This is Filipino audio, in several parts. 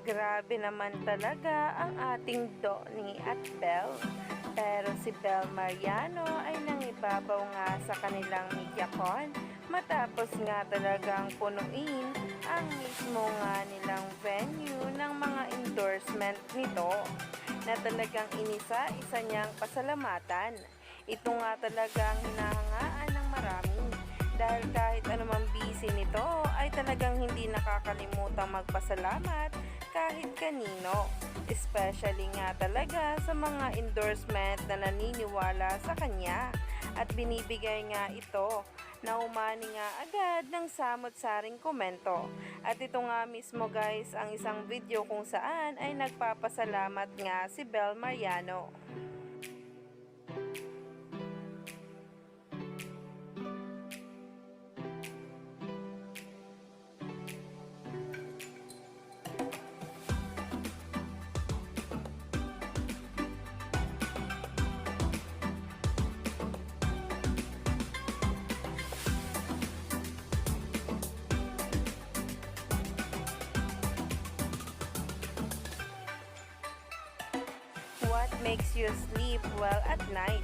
Grabe naman talaga ang ating Donnie at Belle. Pero si Belle Mariano ay nangibabaw nga sa kanilang MediaCon matapos nga talagang punuin ang mismo nga nilang venue ng mga endorsement nito na talagang inisa-isa niyang pasalamatan. Ito nga talagang hinahangaan ng marami dahil kahit anumang busy nito ay talagang hindi nakakalimutang magpasalamat kahit kanino. Especially nga talaga sa mga endorsement na naniniwala sa kanya at binibigay nga ito na umani nga agad ng samot-saring komento. At ito nga mismo guys ang isang video kung saan ay nagpapasalamat nga si Belle Mariano. What makes you sleep well at night?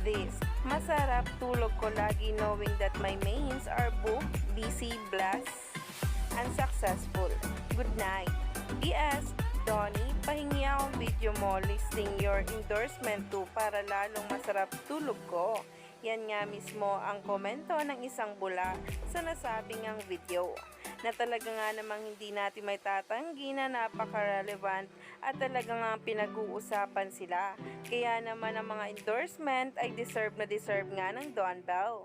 This. Masarap tulog ko lagi knowing that my mains are booked, busy, blessed, and successful. Good night. PS, Donnie, pahingi akong video mo listing your endorsement to para lalong masarap tulog ko. Yan nga mismo ang komento ng isang bula sa nasabing ang video na talaga nga namang hindi natin may tatanggi na napaka-relevant at talaga nga pinag-uusapan sila. Kaya naman ang mga endorsement ay deserve nga ng Don Bell.